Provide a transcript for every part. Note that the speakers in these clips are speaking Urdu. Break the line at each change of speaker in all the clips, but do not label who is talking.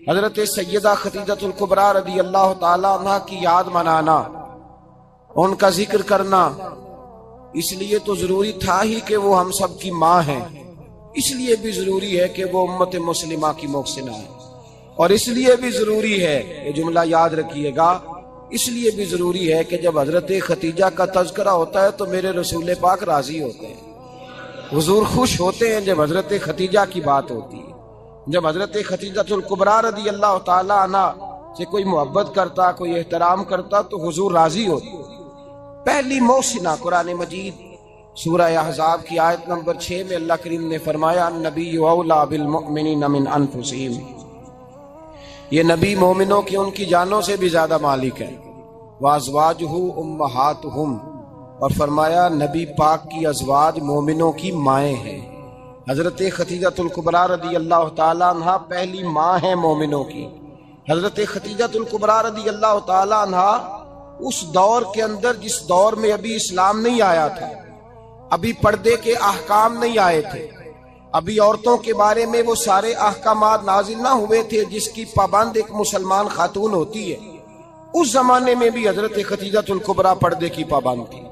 حضرت سیدہ خدیجہ الکبریٰ رضی اللہ تعالی عنہ کی یاد منانا، ان کا ذکر کرنا، اس لیے تو ضروری تھا ہی کہ وہ ہم سب کی ماں ہیں، اس لیے بھی ضروری ہے کہ وہ امت مسلمہ کی محسنہ ہے، اور اس لیے بھی ضروری ہے، یہ جملہ یاد رکھیے گا، اس لیے بھی ضروری ہے کہ جب حضرت خدیجہ کا تذکرہ ہوتا ہے تو میرے رسول پاک راضی ہوتے ہیں، حضور خوش ہوتے ہیں جب حضرت خدیجہ کی بات ہوتی ہے۔ جب حضرت خدیجہ الکبریٰ رضی اللہ تعالی عنہ سے کوئی محبت کرتا، کوئی احترام کرتا تو حضور راضی ہوتے۔ پہلی محسنہ قرآن مجید سورہ احزاب کی آیت نمبر 6 میں اللہ کریم نے فرمایا النبی اولیٰ بالمؤمنین من انفسہم، یہ نبی مومنوں کی ان کی جانوں سے بھی زیادہ مالک ہے، وازواجہ امہاتہم، اور فرمایا نبی پاک کی ازواج مومنوں کی مائیں ہیں۔ حضرت خدیجہ الکبریٰ رضی اللہ تعالی عنہ پہلی ماں ہیں مومنوں کی۔ حضرت خدیجہ الکبریٰ رضی اللہ تعالی عنہ اس دور کے اندر جس دور میں ابھی اسلام نہیں آیا تھا، ابھی پردے کے احکام نہیں آئے تھے، ابھی عورتوں کے بارے میں وہ سارے احکامات نازل نہ ہوئے تھے جس کی پابند ایک مسلمان خاتون ہوتی ہے، اس زمانے میں بھی حضرت خدیجہ الکبریٰ پردے کی پابند تھی۔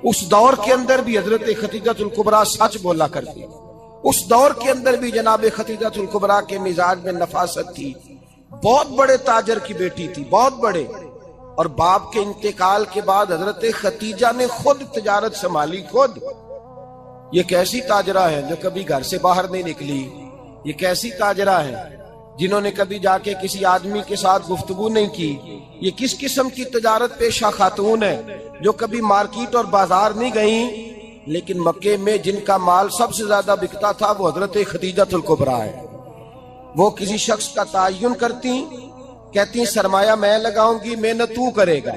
اس دور کے اندر بھی حضرت خدیجہ الکبریٰ سچ بولا کرتی، اس دور کے اندر بھی جناب خدیجہ الکبریٰ کے مزاج میں نفاست تھی، بہت بڑے تاجر کی بیٹی تھی، بہت بڑے، اور باپ کے انتقال کے بعد حضرت خدیجہ نے خود تجارت سنبھالی، خود۔ یہ کیسی تاجرہ ہے جو کبھی گھر سے باہر نہیں نکلی، یہ کیسی تاجرہ ہے جنہوں نے کبھی جا کے کسی آدمی کے ساتھ گفتگو نہیں کی، یہ کس قسم کی تجارت پیشہ خاتون ہے جو کبھی مارکیٹ اور بازار نہیں گئیں، لیکن مکے میں جن کا مال سب سے زیادہ بکتا تھا وہ حضرت خدیجہ الکبریٰ ہے۔ وہ کسی شخص کا تعین کرتی، کہتی سرمایہ میں لگاؤں گی، محنت تو کرے گا،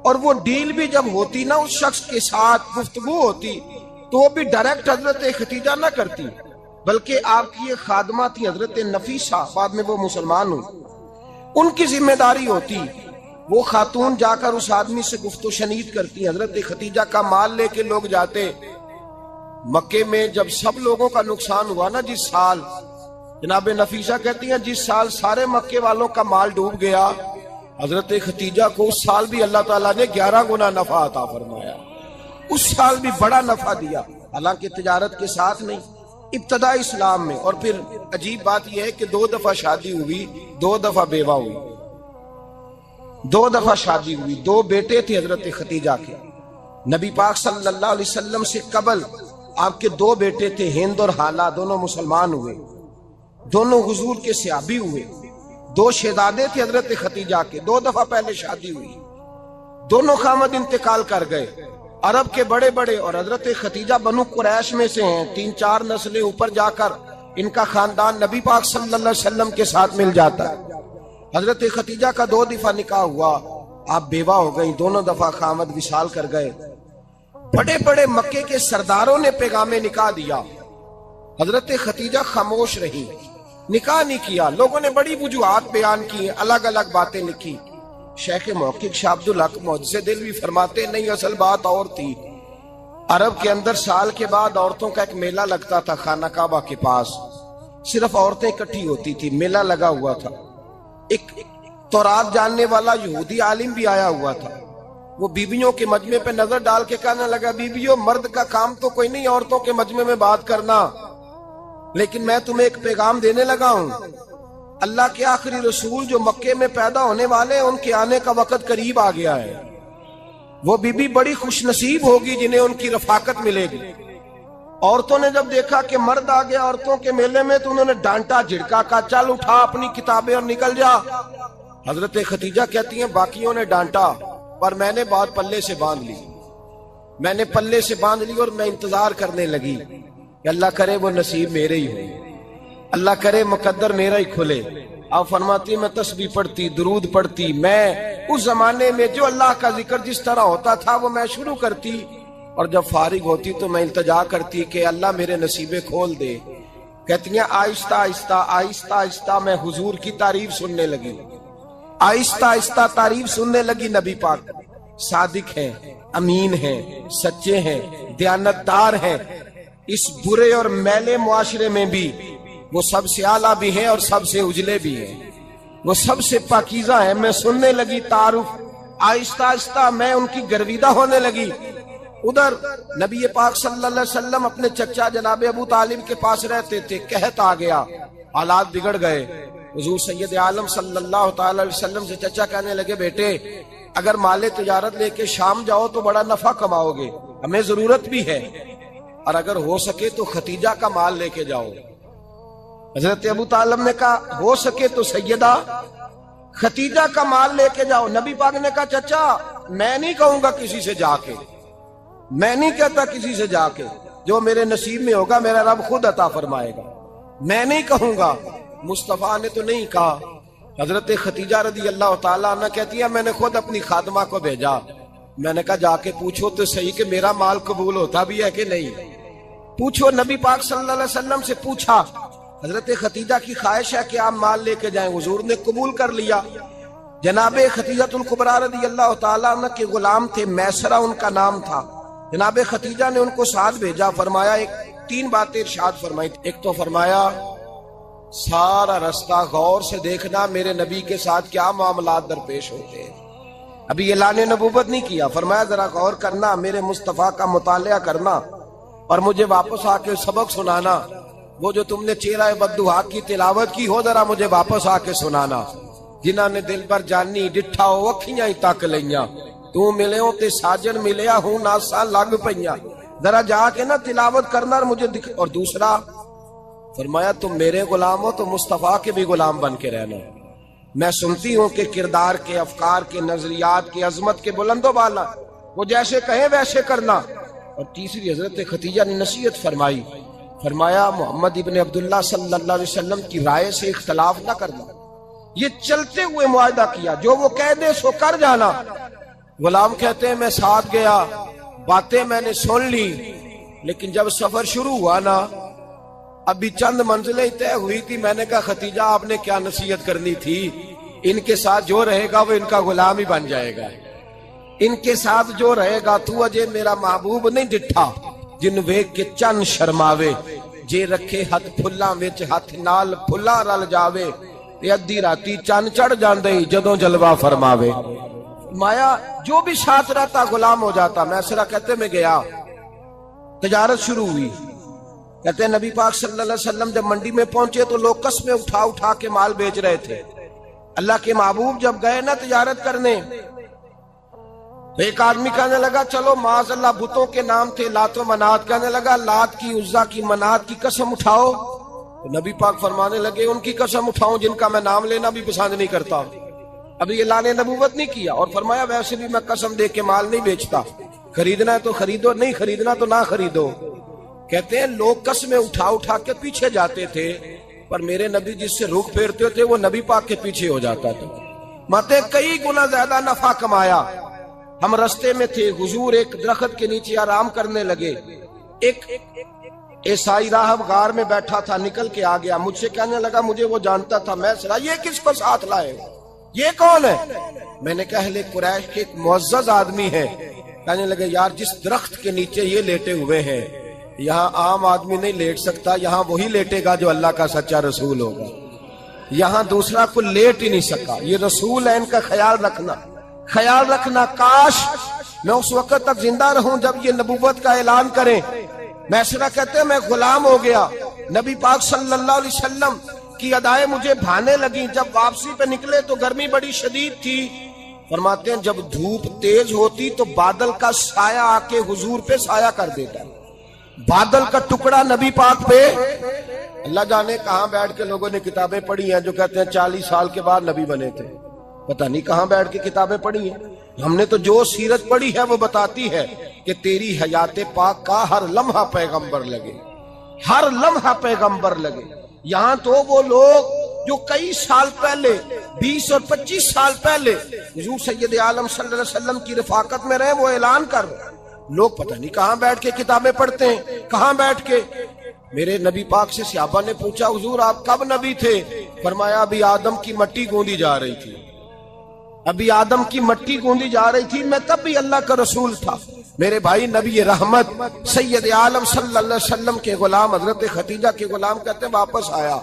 اور وہ ڈیل بھی جب ہوتی نا اس شخص کے ساتھ گفتگو ہوتی تو وہ بھی ڈائریکٹ حضرت خدیجہ نہ کرتی، بلکہ آپ کی ایک خادمہ تھی حضرت نفیسہ، بعد میں وہ مسلمان ہوئی، ان کی ذمہ داری ہوتی، وہ خاتون جا کر اس آدمی سے گفت و شنید کرتی۔ حضرت خدیجہ کا مال لے کے لوگ جاتے مکے میں، جب سب لوگوں کا نقصان ہوا نا جس سال، جناب نفیسہ کہتی ہیں جس سال سارے مکے والوں کا مال ڈوب گیا، حضرت خدیجہ کو اس سال بھی اللہ تعالیٰ نے 11 گنا نفع عطا فرمایا، اس سال بھی بڑا نفع دیا، حالانکہ تجارت کے ساتھ نہیں، ابتدا اسلام میں۔ اور پھر عجیب بات یہ ہے کہ 2 دفعہ شادی ہوئی، 2 دفعہ بیوہ ہوئی، 2 دفعہ شادی ہوئی، 2 بیٹے تھے حضرت خدیجہ کے۔ نبی پاک صلی اللہ علیہ وسلم سے قبل آپ کے 2 بیٹے تھے، ہند اور حالہ، دونوں مسلمان ہوئے، دونوں حضور کے صحابی ہوئے۔ 2 شہزادے تھے حضرت خدیجہ کے، 2 دفعہ پہلے شادی ہوئی، دونوں خامد انتقال کر گئے، عرب کے بڑے بڑے، اور حضرت خدیجہ بنو قریش میں سے ہیں، 3-4 نسلیں اوپر جا کر ان کا خاندان نبی پاک صلی اللہ علیہ وسلم کے ساتھ مل جاتا ہے۔ حضرت خدیجہ کا 2 دفعہ نکاح ہوا، آپ بیوہ ہو گئی، دونوں دفعہ خامد وصال کر گئے۔ بڑے بڑے مکے کے سرداروں نے پیغام نکاح دیا، حضرت خدیجہ خاموش رہی، نکاح نہیں کیا۔ لوگوں نے بڑی وجوہات بیان کی، الگ الگ باتیں لکھی۔ شیخ محقق شاہ عبدالحق محدث دہلوی فرماتے نہیں، اصل بات اور تھی۔ عرب کے اندر سال کے بعد عورتوں کا ایک میلہ لگتا تھا خانہ کعبہ کے پاس، صرف عورتیں اکٹھی ہوتی تھی، میلہ لگا ہوا تھا۔ ایک تورات جاننے والا یہودی عالم بھی آیا ہوا تھا، وہ بیویوں کے مجمع پہ نظر ڈال کے کہنے لگا بیویوں، مرد کا کام تو کوئی نہیں عورتوں کے مجمع میں بات کرنا، لیکن میں تمہیں ایک پیغام دینے لگا ہوں، اللہ کے آخری رسول جو مکے میں پیدا ہونے والے ہیں ان کے آنے کا وقت قریب آ گیا ہے۔ وہ بیوی بڑی خوش نصیب ہوگی جنہیں ان کی رفاقت ملے گی۔ عورتوں نے جب دیکھا کہ مرد آ گیا عورتوں کے میلے میں تو انہوں نے ڈانٹا، جھڑکا، کہا چل اٹھا اپنی کتابیں اور نکل جا۔ حضرت خدیجہ کہتی ہیں باقیوں نے ڈانٹا پر میں نے بات پلے سے باندھ لی، میں نے پلے سے باندھ لی، اور میں انتظار کرنے لگی کہ اللہ کرے وہ نصیب میرے ہی ہو، اللہ کرے مقدر میرا ہی کھلے۔ آپ فرماتی میں تسبیح پڑھتی، درود پڑھتی، میں اس زمانے میں جو اللہ کا ذکر جس طرح ہوتا تھا وہ میں شروع کرتی، اور جب فارغ ہوتی تو میں التجا کرتی کہ اللہ میرے نصیبے کھول دے۔ کہتی ہیں آہستہ آہستہ آہستہ آہستہ میں حضور کی تعریف سننے لگی، آہستہ آہستہ تعریف سننے لگی۔ نبی پاک صادق ہیں، امین ہیں، سچے ہیں، دیانتدار ہیں، اس برے اور میلے معاشرے میں بھی وہ سب سے اعلیٰ بھی ہیں اور سب سے اجلے بھی ہیں، وہ سب سے پاکیزہ ہیں۔ میں سننے لگی تعارف، آہستہ آہستہ میں ان کی گرویدہ ہونے لگی۔ ادھر نبی پاک صلی اللہ علیہ وسلم اپنے چچا جناب ابو طالب کے پاس رہتے تھے، قحط آ گیا، حالات بگڑ گئے۔ حضور سید عالم صلی اللہ تعالی علیہ وسلم سے چچا کہنے لگے، بیٹے اگر مال تجارت لے کے شام جاؤ تو بڑا نفع کماؤ گے، ہمیں ضرورت بھی ہے، اور اگر ہو سکے تو ختیجہ کا مال لے کے جاؤ۔ حضرت ابو طالب نے کہا ہو سکے تو سیدہ ختیجہ کا مال لے کے جاؤ۔ نبی پاک نے کہا چچا میں نہیں کہوں گا کسی سے جا کے، میں نہیں کہتا کسی سے جا کے، جو میرے نصیب میں ہوگا میرا رب خود عطا فرمائے گا، میں نہیں کہوں گا۔ مصطفیٰ نے تو نہیں کہا۔ حضرت ختیجہ رضی اللہ تعالیٰ عنہ کہتی ہے میں نے خود اپنی خادمہ کو بھیجا، میں نے کہا جا کے پوچھو تو صحیح کہ میرا مال قبول ہوتا بھی ہے کہ نہیں، پوچھو۔ نبی پاک صلی اللہ علیہ وسلم سے پوچھا، حضرت ختیجہ کی خواہش ہے کہ آپ مال لے کے جائیں، حضور نے قبول کر لیا۔ جناب ختیجہ الکبریٰ رضی اللہ تعالیٰ عنہ کے غلام تھے، میسرہ ان کا نام تھا۔ جناب ختیجہ نے ان کو ساتھ بھیجا، فرمایا تین باتیں ارشاد فرمائی۔ ایک تو فرمایا سارا رستہ غور سے دیکھنا میرے نبی کے ساتھ کیا معاملات درپیش ہوتے ہیں، ابھی اعلان نبوت نہیں کیا، فرمایا ذرا غور کرنا، میرے مصطفیٰ کا مطالعہ کرنا اور مجھے واپس آ کے سبق سنانا، وہ جو تم نے چہرہ بددعا کی تلاوت کی ہو ذرا مجھے واپس آ کے سنانا۔ جنہاں نے دل بر جانی ڈٹھا ہو اکھیاں ہی تک لئیاں، تو ملے ہوں تے ساجن ملیا ہوں ناسا لگ پئیاں، ذرا جا کے نا تلاوت کرنا اور مجھے اور دوسرا فرمایا تم میرے غلام ہو تو مصطفیٰ کے بھی غلام بن کے رہنا، میں سنتی ہوں کہ کردار کے، افکار کے، نظریات کے، عظمت کے بلند و بالا، وہ جیسے کہیں ویسے کرنا۔ اور تیسری حضرت ختیجہ نے نصیحت فرمائی، فرمایا محمد ابن عبداللہ صلی اللہ علیہ وسلم کی رائے سے اختلاف نہ کرنا، یہ چلتے ہوئے معاہدہ کیا، جو وہ کہہ دے سو کر جانا۔ غلام کہتے ہیں میں ساتھ گیا، باتیں میں نے سن لی، لیکن جب سفر شروع ہوا نا ابھی چند منزلیں طے ہوئی تھی، میں نے کہا ختیجہ آپ نے کیا نصیحت کرنی تھی، ان کے ساتھ جو رہے گا وہ ان کا غلام ہی بن جائے گا، ان کے ساتھ جو رہے گا تو اجے میرا محبوب نہیں ڈٹھا جن ویکھ کے چن شرماوے، جے رکھے ہاتھ پھلاں وچ ہاتھ نال پھلاں رل جاوے، تے ادھی راتی چن چڑھ جاندے جدوں جلوہ فرماوے۔ مایا جو بھی ساتھ رہتا غلام ہو جاتا۔ میسرہ کہتے میں گیا، تجارت شروع ہوئی، کہتے ہیں نبی پاک صلی اللہ علیہ وسلم جب منڈی میں پہنچے تو لوگ قسمیں اٹھا اٹھا کے مال بیچ رہے تھے۔ اللہ کے محبوب جب گئے نا تجارت کرنے تو ایک آدمی کہنے لگا چلو معاذ اللہ بتوں کے نام تھے لات و منات، کہنے لگا لات کی، عزا کی، منات کی قسم اٹھاؤ، تو نبی پاک فرمانے لگے ان کی قسم اٹھاؤں جن کا میں نام لینا بھی پسند نہیں کرتا، ابھی اعلان نبوت نہیں کیا، اور فرمایا ویسے بھی میں قسم دے کے مال نہیں بیچتا، خریدنا ہے تو خریدو، نہیں خریدنا تو نہ خریدو۔ کہتے ہیں لوگ قسمیں اٹھا اٹھا کے پیچھے جاتے تھے، پر میرے نبی جس سے رخ پھیرتے تھے وہ نبی پاک کے پیچھے ہو جاتا تھا۔ ماتے کئی گنا زیادہ نفع کمایا۔ ہم رستے میں تھے، حضور ایک درخت کے نیچے آرام کرنے لگے، ایک عیسائی راہب غار میں بیٹھا تھا، نکل کے آ گیا، مجھ سے کہنے لگا مجھے وہ جانتا تھا، میں سنا یہ کس کو ساتھ لائے، یہ کون ہے؟ میں نے کہا اہل قریش کے ایک معزز آدمی ہے۔ کہنے لگے یار جس درخت کے نیچے یہ لیٹے ہوئے ہیں یہاں عام آدمی نہیں لیٹ سکتا، یہاں وہی لیٹے گا جو اللہ کا سچا رسول ہوگا، یہاں دوسرا کوئی لیٹ ہی نہیں سکا، یہ رسول ہے، ان کا خیال رکھنا، خیال رکھنا۔ کاش میں اس وقت تک زندہ رہوں جب یہ نبوت کا اعلان کریں۔ میسرہ کہتے ہیں میں غلام ہو گیا، نبی پاک صلی اللہ علیہ وسلم کی ادائیں مجھے بھانے لگیں۔ جب واپسی پہ نکلے تو گرمی بڑی شدید تھی، فرماتے ہیں جب دھوپ تیز ہوتی تو بادل کا سایہ آ کے حضور پہ سایہ کر دیتا، بادل کا ٹکڑا نبی پاک پہ۔ اللہ جانے کہاں بیٹھ کے لوگوں نے کتابیں پڑھی ہیں جو کہتے ہیں 40 سال کے بعد نبی بنے تھے، پتہ نہیں کہاں بیٹھ کے کتابیں پڑھی ہیں۔ ہم نے تو جو سیرت پڑھی ہے وہ بتاتی ہے کہ تیری حیات پاک کا ہر لمحہ پیغمبر لگے، ہر لمحہ پیغمبر لگے۔ یہاں تو وہ لوگ جو کئی سال پہلے 20 اور 25 سال پہلے حضور سید عالم صلی اللہ علیہ وسلم کی رفاقت میں رہے، وہ اعلان کر رہے، لوگ پتہ نہیں کہاں بیٹھ کے کتابیں پڑھتے ہیں، کہاں بیٹھ کے۔ میرے نبی پاک سے صحابہ نے پوچھا حضور آپ کب نبی تھے؟ فرمایا ابھی آدم کی مٹی گوندی جا رہی تھی، ابھی آدم کی مٹی گوندی جا رہی تھی، میں تب بھی اللہ کا رسول تھا۔ میرے بھائی نبی رحمت سید عالم صلی اللہ علیہ وسلم کے غلام حضرت ختیجہ کے غلام کہتے ہیں واپس آیا،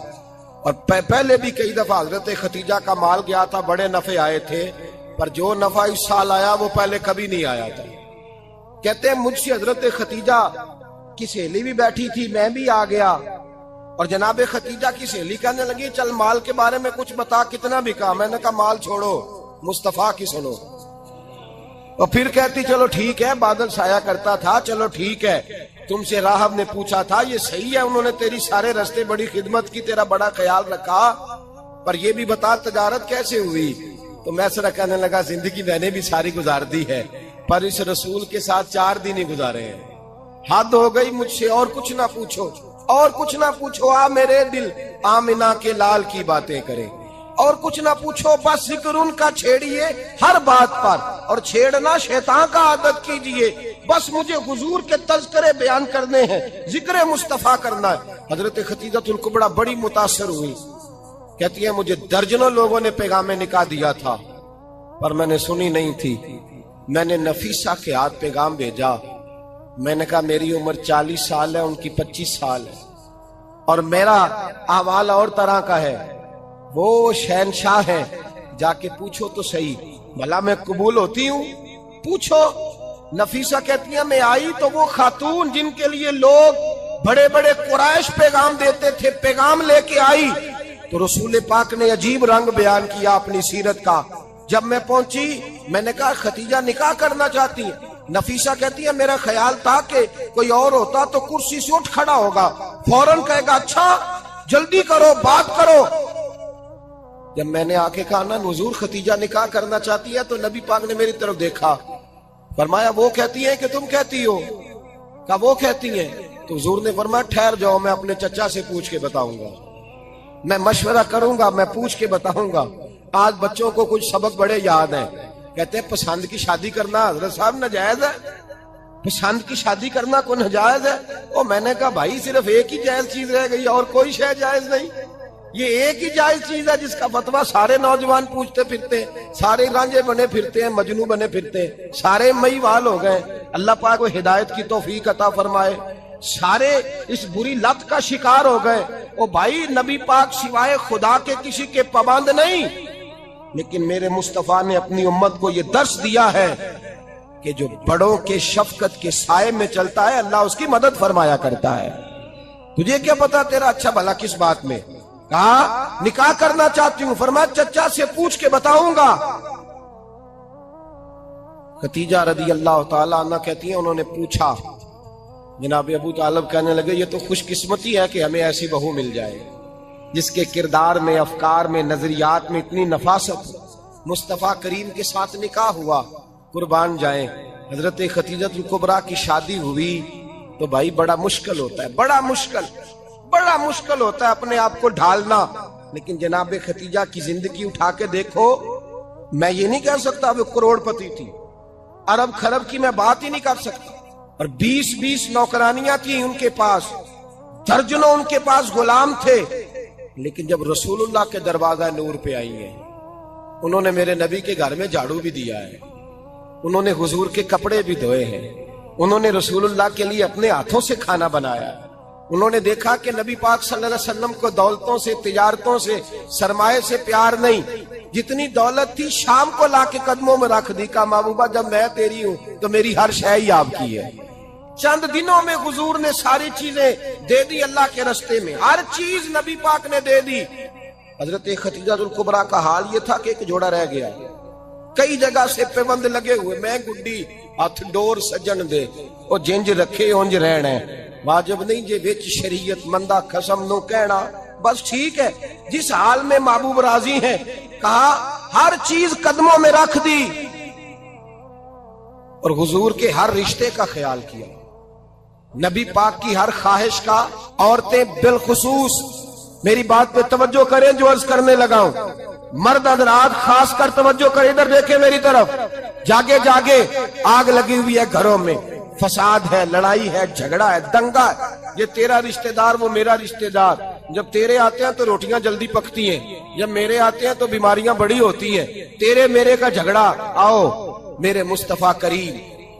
اور پہلے بھی کئی دفعہ حضرت ختیجہ کا مال گیا تھا، بڑے نفع آئے تھے، پر جو نفع اس سال آیا وہ پہلے کبھی نہیں آیا تھا۔ کہتے ہیں مجھ سے حضرت ختیجہ کی سہیلی بھی بیٹھی تھی، میں بھی آ گیا، اور جناب ختیجہ کی سہیلی کہنے لگی چل مال کے بارے میں کچھ بتا، کتنا بکا؟ میں نے کہا مال چھوڑو، مصطفیٰ کی سنو۔ اور پھر کہتی چلو ٹھیک ہے، بادل سایہ کرتا تھا، چلو ٹھیک ہے، تم سے راہب نے پوچھا تھا، یہ صحیح ہے انہوں نے تیری سارے رستے بڑی خدمت کی، تیرا بڑا خیال رکھا، پر یہ بھی بتا تجارت کیسے ہوئی؟ تو میں سرا کہنے لگا زندگی میں نے بھی ساری گزار دی ہے، پر اس رسول کے ساتھ 4 دن ہی گزارے ہیں، حد ہو گئی مجھ سے، اور کچھ نہ پوچھو، اور کچھ نہ پوچھو، آ میرے دل آمنہ کے لال کی باتیں کرے، اور کچھ نہ پوچھو، بس ذکر ان کا چھیڑیے ہر بات پر، اور چھیڑنا شیطان کا عادت کیجئے، بس مجھے حضور کے تذکرے بیان کرنے ہیں، ذکر مصطفیٰ کرنا ہے۔ حضرت ختیجہ الکبریٰ بڑی متاثر ہوئی، کہتی ہے مجھے درجنوں لوگوں نے پیغام نکاح دیا تھا، پر میں نے سنی نہیں تھی، میں نے نفیسہ کے ہاتھ پیغام بھیجا، میں نے کہا میری عمر 40 سال ہے، ان کی 25 سال ہے، اور میرا احوال اور طرح کا ہے، وہ شہنشاہ ہے، جا کے پوچھو تو صحیح، بھلا میں قبول ہوتی ہوں؟ پوچھو۔ نفیسہ کہتی ہے میں آئی تو وہ خاتون جن کے لیے لوگ بڑے بڑے قریش پیغام دیتے تھے، پیغام لے کے آئی، تو رسول پاک نے عجیب رنگ بیان کیا اپنی سیرت کا۔ جب میں پہنچی میں نے کہا ختیجہ نکاح کرنا چاہتی ہے؟ نفیسہ کہتی ہے میرا خیال تھا کہ کوئی اور ہوتا تو کرسی سے اٹھ کھڑا ہوگا، فوراً کہے گا اچھا جلدی کرو بات کرو۔ جب میں نے آ کے کہا نا حضور ختیجہ نکاح کرنا چاہتی ہے، تو نبی پاک نے میری طرف دیکھا، فرمایا وہ کہتی ہے کہ تم کہتی ہو؟ کہا وہ کہتی ہیں۔ تو حضور نے فرمایا ٹھہر جاؤ، میں اپنے چچا سے پوچھ کے بتاؤں گا، میں مشورہ کروں گا، میں پوچھ کے بتاؤں گا۔ آج بچوں کو کچھ سبق بڑے یاد ہیں، کہتے ہیں پسند کی شادی کرنا حضرت صاحب ناجائز ہے، پسند کی شادی کرنا کوئی ناجائز ہے؟ اور میں نے کہا بھائی صرف ایک ہی جائز چیز رہ گئی، اور کوئی شے جائز نہیں، یہ ایک ہی جائز چیز ہے جس کا فتویٰ سارے نوجوان پوچھتے پھرتے ہیں، سارے رانجے بنے پھرتے ہیں، مجنو بنے پھرتے ہیں، سارے مئی وال ہو گئے۔ اللہ پاک کو ہدایت کی توفیق عطا فرمائے، سارے اس بری لت کا شکار ہو گئے۔ او بھائی نبی پاک سوائے خدا کے کسی کے پابند نہیں، لیکن میرے مصطفیٰ نے اپنی امت کو یہ درس دیا ہے کہ جو بڑوں کے شفقت کے سائے میں چلتا ہے اللہ اس کی مدد فرمایا کرتا ہے۔ تجھے کیا پتا تیرا اچھا بھلا کس بات میں؟ کہا نکاح کرنا چاہتی ہوں، فرمایا چچا سے پوچھ کے بتاؤں گا۔ ختیجہ رضی اللہ تعالیٰ عنہ کہتی ہیں انہوں نے پوچھا، جناب ابو طالب کہنے لگے یہ تو خوش قسمتی ہے کہ ہمیں ایسی بہو مل جائے جس کے کردار میں، افکار میں، نظریات میں اتنی نفاست ہو۔ مصطفیٰ کریم کے ساتھ نکاح ہوا، قربان جائیں۔ حضرت ختیجہ الکبریٰ کی شادی ہوئی تو بھائی بڑا مشکل ہوتا ہے، بڑا مشکل ہوتا ہے اپنے آپ کو ڈھالنا، لیکن جناب ختیجہ کی زندگی اٹھا کے دیکھو، میں یہ نہیں کہہ سکتا وہ کروڑ پتی تھی، ارب خرب کی میں بات ہی نہیں کر سکتا، اور 20 نوکرانیاں تھیں ان کے پاس، درجنوں ان کے پاس غلام تھے، لیکن جب رسول اللہ کے دروازہ نور پہ آئی ہیں، انہوں نے میرے نبی کے گھر میں جھاڑو بھی دیا ہے، انہوں نے حضور کے کپڑے بھی دھوئے ہیں، انہوں نے رسول اللہ کے لیے اپنے ہاتھوں سے کھانا بنایا ہے، انہوں نے دیکھا کہ نبی پاک صلی اللہ علیہ وسلم کو دولتوں سے، تجارتوں سے، سرمایہ سے پیار نہیں، جتنی دولت تھی شام کو لا کے قدموں میں رکھ دی، کہا محبوبہ جب میں تیری ہوں تو میری ہر شے ہی آپ کی ہے۔ چند دنوں میں حضور نے ساری چیزیں دے دی اللہ کے رستے میں، ہر چیز نبی پاک نے دے دی۔ حضرت ختیجہ الکبریٰ کا حال یہ تھا کہ ایک جوڑا رہ گیا، کئی جگہ سے پیوند لگے ہوئے، میں گڈی ہاتھ ڈور سجن دے، وہ جنج رکھے اونج رہنا ہے، واجب نہیں جے وچ شریعت مندہ قسم نو کہنا، بس ٹھیک ہے جس حال میں محبوب راضی ہیں، کہا ہر چیز قدموں میں رکھ دی، اور حضور کے ہر رشتے کا خیال کیا، نبی پاک کی ہر خواہش کا۔ عورتیں بالخصوص میری بات پہ توجہ کریں جو عرض کرنے لگا ہوں، مرد حضرات خاص کر توجہ کریں، ادھر دیکھیں میری طرف، جاگے جاگے آگ لگی ہوئی ہے گھروں میں، فساد ہے، لڑائی ہے، جھگڑا ہے، دنگا ہے، یہ تیرا رشتہ دار وہ میرا رشتہ دار، جب تیرے آتے ہیں تو روٹیاں جلدی پکتی ہیں، جب میرے آتے ہیں تو بیماریاں بڑی ہوتی ہیں، تیرے میرے کا جھگڑا۔ آؤ میرے مصطفیٰ کریم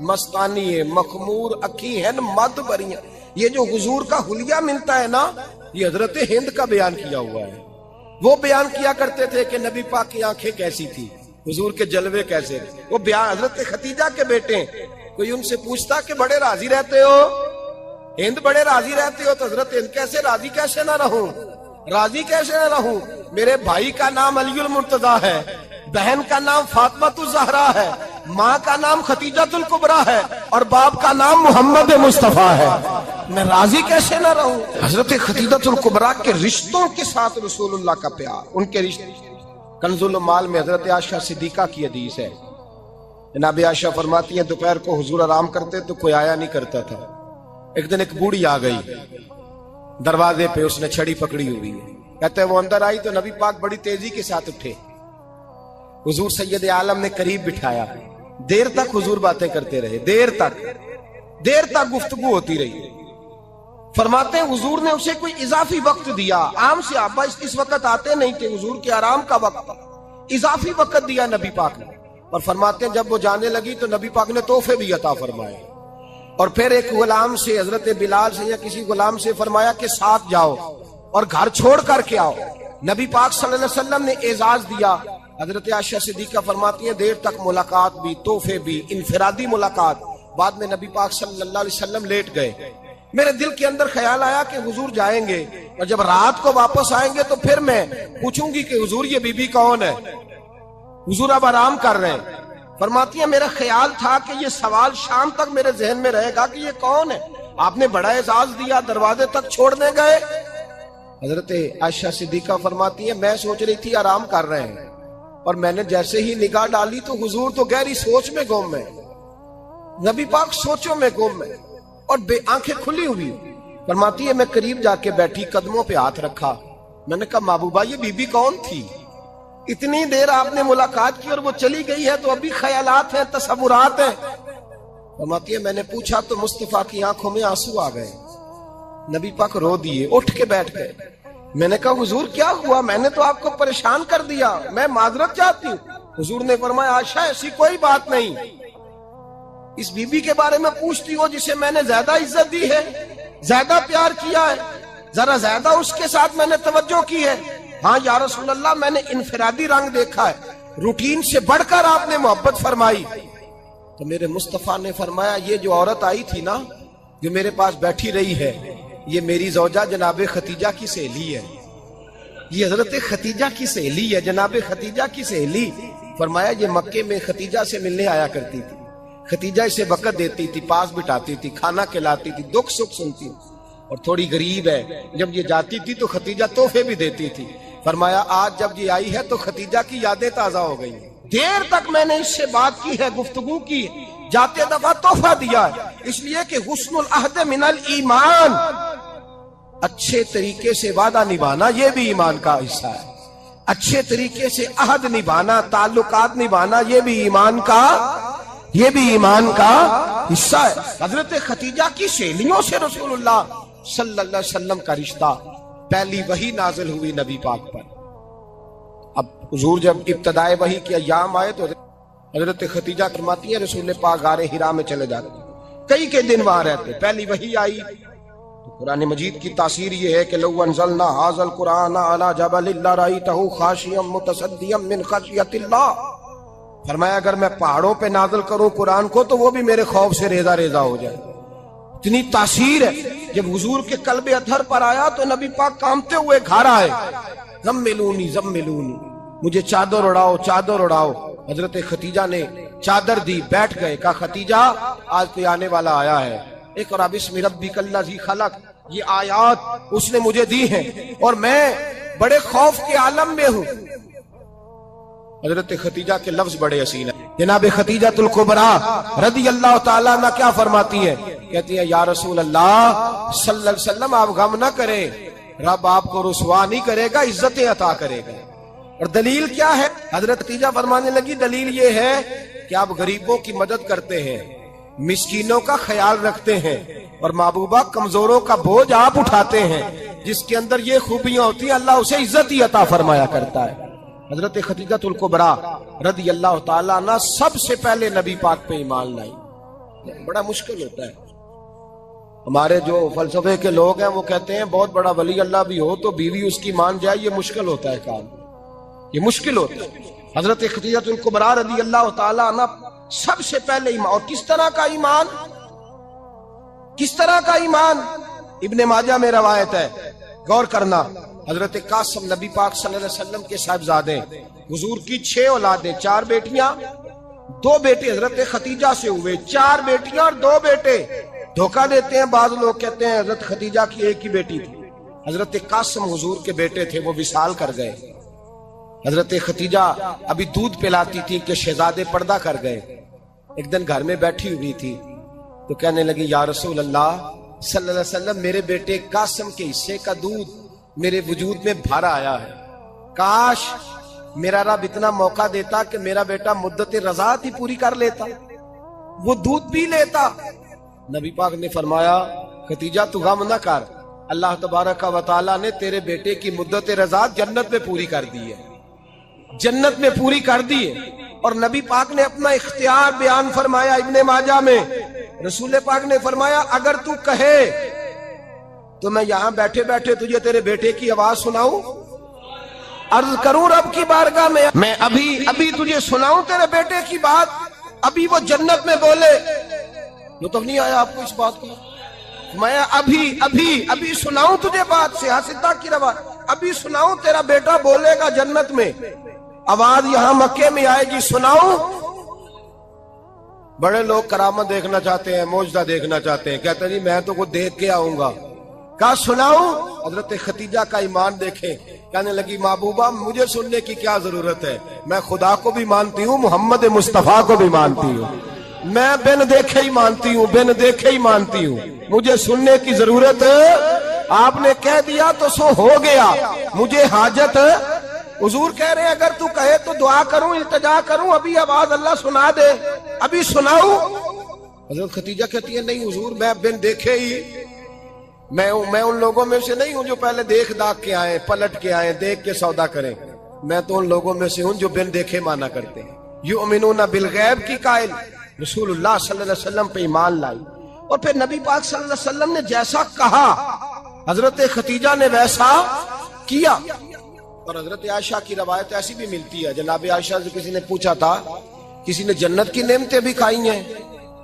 مستانی ہے مخمور اکھی ہے مد بریاں. یہ جو حضور کا حلیہ ملتا ہے نا یہ حضرت ہند کا بیان کیا ہوا ہے. وہ بیان کیا کرتے تھے کہ نبی پاک کی آنکھیں کیسی تھی, حضور کے جلوے کیسے تھے. وہ بیان حضرت ختیجہ کے بیٹے ہیں. کوئی ان سے پوچھتا کہ بڑے راضی رہتے ہو, ہند بڑے راضی رہتے ہو, تو حضرت ہند کیسے راضی کیسے نہ رہوں, راضی کیسے نہ رہوں. میرے بھائی کا نام علی المرتضیٰ ہے, بہن کا نام فاطمہ الزہرا ہے, ماں کا نام ختیجہ الکبریٰ ہے, اور باپ کا نام محمد مصطفیٰ ہے. میں راضی کیسے نہ رہوں. حضرت ختیجہ الکبریٰ کے رشتوں کے ساتھ رسول اللہ کا پیار, ان کے رشتے. کنز المال میں حضرت عائشہ صدیقہ کی حدیث ہے. جناب عائشہ فرماتی ہیں دوپہر کو حضور آرام کرتے تو کوئی آیا نہیں کرتا تھا. ایک دن ایک بوڑھی آ گئی دروازے پہ, اس نے چھڑی پکڑی ہوئی ہے. کہتے ہیں وہ اندر آئی تو نبی پاک بڑی تیزی کے ساتھ اٹھے, حضور سید عالم نے قریب بٹھایا. دیر تک حضور باتیں کرتے رہے, دیر تک گفتگو ہوتی رہی. فرماتے ہیں حضور نے اسے کوئی اضافی وقت دیا. عام صحابہ اس وقت آتے نہیں تھے, حضور کے آرام کا وقت, اضافی وقت دیا نبی پاک نے. اور فرماتے ہیں جب وہ جانے لگی تو نبی پاک نے تحفے بھی عطا فرمائے. اور پھر ایک غلام سے, حضرت بلال سے یا کسی غلام سے فرمایا کہ ساتھ جاؤ اور گھر چھوڑ کر کے آؤ. نبی پاک صلی اللہ علیہ وسلم نے اعزاز دیا. حضرت عائشہ صدیقہ فرماتی ہیں دیر تک ملاقات بھی, تحفے بھی, انفرادی ملاقات. بعد میں نبی پاک صلی اللہ علیہ وسلم لیٹ گئے. میرے دل کے اندر خیال آیا کہ حضور جائیں گے اور جب رات کو واپس آئیں گے تو پھر میں پوچھوں گی کہ حضور یہ بی بی کون ہے, حضور اب آرام کر رہے ہیں. فرماتی ہیں میرا خیال تھا کہ یہ سوال شام تک میرے ذہن میں رہے گا کہ یہ کون ہے, آپ نے بڑا اعزاز دیا, دروازے تک چھوڑنے گئے. حضرت عائشہ صدیقہ فرماتی ہیں میں سوچ رہی تھی آرام کر رہے ہیں, اور میں نے جیسے ہی نگاہ ڈالی تو حضور تو گہری سوچ میں گم ہے, نبی پاک سوچوں میں گم ہے اور بے آنکھیں کھلی ہوئی. فرماتی ہے میں قریب جا کے بیٹھی, قدموں پہ ہاتھ رکھا. میں نے کہا محبوبہ یہ بی بی کون تھی, اتنی دیر آپ نے ملاقات کی اور وہ چلی گئی ہے تو ابھی خیالات ہیں, تصورات ہیں. فرماتی ہے میں نے پوچھا تو مصطفیٰ کی آنکھوں میں آنسو آ گئے. نبی پاک رو دیے, اٹھ کے بیٹھ گئے. میں نے کہا حضور کیا ہوا, میں نے تو آپ کو پریشان کر دیا, میں معذرت چاہتی ہوں. حضور نے فرمایا عائشہ ایسی کوئی بات نہیں, اس بی بی کے بارے میں پوچھتی ہو جسے میں نے زیادہ عزت دی ہے, زیادہ پیار کیا ہے, ذرا زیادہ اس کے ساتھ میں نے توجہ کی ہے. ہاں یا رسول اللہ میں نے انفرادی رنگ دیکھا ہے, روٹین سے بڑھ کر آپ نے محبت فرمائی. تو میرے مصطفیٰ نے فرمایا یہ جو عورت آئی تھی نا, جو میرے پاس بیٹھی رہی ہے, یہ میری زوجہ جناب ختیجہ کی سہیلی ہے, یہ حضرت ختیجہ کی سہیلی ہے, جناب ختیجہ کی سہیلی. فرمایا یہ مکے میں ختیجہ سے ملنے آیا کرتی تھی, ختیجہ اسے وقت دیتی تھی, پاس بٹھاتی تھی, کھانا کھلاتی تھی, دکھ سکھ سنتی, اور تھوڑی غریب ہے, جب یہ جاتی تھی تو ختیجہ تحفے بھی دیتی تھی. فرمایا آج جب یہ آئی ہے تو ختیجہ کی یادیں تازہ ہو گئی. دیر تک میں نے اس سے بات کی ہے, گفتگو کی, جاتے دفعہ تحفہ دیا ہے, اس لیے کہ حسن العہد من الایمان, اچھے طریقے سے وعدہ نبھانا یہ بھی ایمان کا حصہ ہے. اچھے طریقے سے عہد نبھانا, تعلقات نبھانا یہ بھی ایمان کا حصہ ہے. حضرت ختیجہ کی سہیلیوں سے رسول اللہ صلی اللہ علیہ وسلم کا رشتہ, پہلی وحی نازل ہوئی نبی پاک پر. اب حضور جب ابتدائے وحی کے ایام آئے تو حضرت ختیجہ فرماتی ہیں رسول پاک غار حرا میں چلے جاتے, کئی کے دن وہاں رہتے. پہلی وحی آئی تو قرآن مجید کی تاثیر یہ ہے کہ لو انزلنا ھذا القرآن علی جبل لرأیتہ خاشعا متصدعا من خشیۃ اللہ. فرمایا اگر میں پہاڑوں پہ نازل کروں قرآن کو تو وہ بھی میرے خوف سے ریزہ ریزہ ہو جائے. اتنی تاثیر ہے. جب حضور کے قلب اطہر پر آیا تو نبی پاک کامتے ہوئے گھر آئے, زملونی زملونی, مجھے چادر اڑاؤ چادر اڑاؤ. حضرت ختیجہ نے چادر دی, بیٹھ گئے. کہا ختیجہ آج کوئی آنے والا آیا ہے, اقرأ بسم ربک الذی خلق, یہ آیات اس نے مجھے دی ہیں اور میں بڑے خوف کے عالم میں ہوں. حضرت ختیجہ کے لفظ بڑے حسین ہیں. جناب ختیجہ الکبریٰ رضی اللہ تعالیٰ عنہ کیا فرماتی ہیں, کہتی ہیں یا رسول اللہ صلی اللہ علیہ وسلم آپ غم نہ کریں, رب آپ کو رسوا نہیں کرے گا, عزتیں عطا کرے گا. اور دلیل کیا ہے؟ حضرت ختیجہ فرمانے لگی دلیل یہ ہے کہ آپ غریبوں کی مدد کرتے ہیں, مسکینوں کا خیال رکھتے ہیں, اور محبوبہ کمزوروں کا بوجھ آپ اٹھاتے ہیں. جس کے اندر یہ خوبیاں ہوتی ہیں اللہ اسے عزت ہی عطا فرمایا کرتا ہے. حضرت ختیجہ الکبریٰ رضی اللہ تعالیٰ عنہ سب سے پہلے نبی پاک پہ ایمان لائی. بڑا مشکل ہوتا ہے. ہمارے جو فلسفے کے لوگ ہیں وہ کہتے ہیں بہت بڑا ولی اللہ بھی ہو تو بیوی اس کی مان جائے، یہ مشکل ہوتا ہے کام، یہ مشکل ہوتا ہے. حضرت خدیجہ الکبریٰ رضی اللہ تعالی عنہ سب سے پہلے ایمان. اور کس طرح کا ایمان؟ کس طرح کا ایمان؟ ابن ماجہ میں روایت ہے، غور کرنا. حضرت قاسم نبی پاک صلی اللہ علیہ وسلم کے صاحبزادے، حضور کی 6 اولادیں، 4 بیٹیاں 2 بیٹے حضرت خدیجہ سے ہوئے، 4 بیٹیاں اور 2 بیٹے. دھوکہ دیتے ہیں بعض لوگ، کہتے ہیں حضرت خدیجہ کی ایک ہی بیٹی تھی. حضرت قاسم حضور کے بیٹے تھے، وہ وصال کر گئے. حضرت خدیجہ ابھی دودھ پلاتی تھی کہ شہزادے پردہ کر گئے. ایک دن گھر میں بیٹھی ہوئی تھی تو کہنے لگی یا رسول اللہ صلی اللہ علیہ وسلم، میرے بیٹے قاسم کے حصے کا دودھ میرے وجود میں بھر آیا ہے، کاش میرا رب اتنا موقع دیتا کہ میرا بیٹا مدت رضاعت ہی پوری کر لیتا، وہ دودھ پی لیتا. نبی پاک نے فرمایا خدیجہ تو غم نہ کر، اللہ تبارک و تعالیٰ نے تیرے بیٹے کی مدت رضاعت جنت میں پوری کر دی ہے، جنت میں پوری کر دی ہے. اور نبی پاک نے اپنا اختیار بیان فرمایا ابن ماجہ میں. رسول پاک نے فرمایا اگر تو کہے تو میں یہاں بیٹھے بیٹھے تجھے تیرے بیٹے کی آواز سناؤں، عرض کروں رب کی بارگاہ میں ابھی تجھے سناؤں تیرے بیٹے کی بات، ابھی وہ جنت میں بولے. لطف نہیں آیا آپ کو اس بات کو؟ میں ابھی سناؤں تجھے بات، سیاستہ کی روایت، ابھی سناؤں تیرا بیٹا بولے گا جنت میں، آواز یہاں مکے میں آئے گی، سناؤں. بڑے لوگ کرامت دیکھنا چاہتے ہیں، معجزہ دیکھنا چاہتے ہیں، کہتے ہیں جی میں تو کو دیکھ کے آؤں گا. کہا سناؤں. حضرت خدیجہ کا ایمان دیکھیں، کہنے لگی محبوبہ مجھے سننے کی کیا ضرورت ہے، میں خدا کو بھی مانتی ہوں، محمد مصطفیٰ کو بھی مانتی ہوں، میں بن دیکھے ہی مانتی ہوں، بن دیکھے ہی مانتی ہوں، مجھے سننے کی ضرورت ہے. آپ نے کہہ دیا تو سو ہو گیا، مجھے حاجت. حضور کہہ رہے ہیں اگر تو کہے تو دعا کروں، التجا کروں، ابھی آواز اللہ سنا دے، ابھی سناؤں. حضرت خدیجہ کہتی ہے نہیں حضور میں بن دیکھے ہی، میں ان لوگوں میں سے نہیں ہوں جو پہلے دیکھ داکھ کے آئے، پلٹ کے آئے، دیکھ کے سودا کریں، میں تو ان لوگوں میں سے ہوں جو بن دیکھے مانا کرتے ہیں. یؤمنون بالغیب کی قائل رسول اللہ صلی اللہ علیہ وسلم پہ ایمان لائی. اور پھر نبی پاک صلی اللہ علیہ وسلم نے جیسا کہا حضرت خدیجہ نے ویسا کیا. اور حضرت عائشہ کی روایت ایسی بھی ملتی ہے، جناب عائشہ سے کسی نے پوچھا تھا کسی نے جنت کی نعمتیں بھی کھائی ہیں؟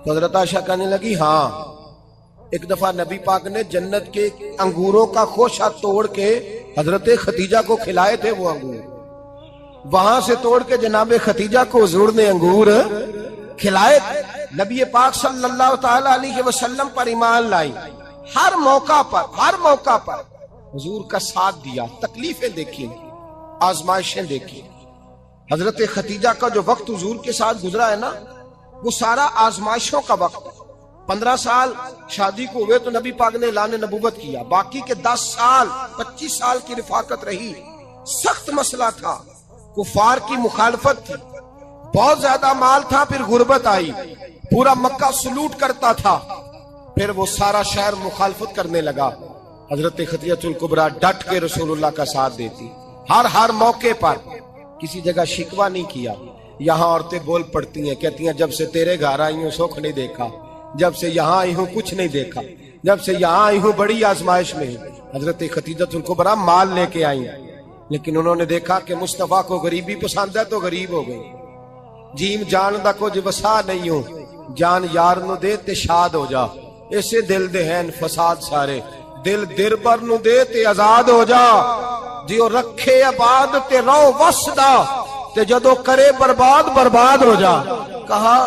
تو حضرت عائشہ کہنے لگی ہاں، ایک دفعہ نبی پاک نے جنت کے انگوروں کا خوشہ توڑ کے حضرت خدیجہ کو کھلائے تھے. وہ انگور وہاں سے توڑ کے جناب خدیجہ کو حضور نے انگور کھلائے. نبی پاک صلی اللہ تعالی علیہ وسلم پر ایمان لائی، ہر موقع پر حضور کا ساتھ دیا، تکلیفیں دیکھی، آزمائشیں دیکھی. حضرت خدیجہ کا جو وقت حضور کے ساتھ گزرا ہے نا، وہ سارا آزمائشوں کا وقت. 15 سال شادی کو ہوئے تو نبی پاک نے اعلان نبوت کیا، باقی کے 10 سال 25 سال کی رفاقت رہی. سخت مسئلہ تھا، کفار کی مخالفت تھی، بہت زیادہ مال تھا، پھر غربت آئی، پورا مکہ سلوٹ کرتا تھا، پھر وہ سارا شہر مخالفت کرنے لگا. حضرت خدیجہ الکبریٰ ڈٹ کے رسول اللہ کا ساتھ دیتی، ہر موقع پر کسی جگہ شکوہ نہیں کیا. یہاں عورتیں بول پڑتی ہیں، کہتی ہیں جب سے تیرے گھر آئی ہوں سکھ نہیں دیکھا، جب سے یہاں آئی ہوں کچھ نہیں دیکھا، جب سے یہاں آئی ہوں بڑی آزمائش میں ہوں. حضرت خدیجہ الکبریٰ مال لے کے آئی، لیکن انہوں نے دیکھا کہ مصطفیٰ کو غریبی پسند ہے تو غریب ہو گئی. جیم جان دا کچھ وسا نہیں ہو، جان یار نو دے تے شاد ہو جا، ایسے دل دے ہیں فساد سارے، دل دربر نو دے تے آزاد ہو جا. جیو رکھے آباد تے رو وسدا، تے جدو کرے برباد ہو جا. کہا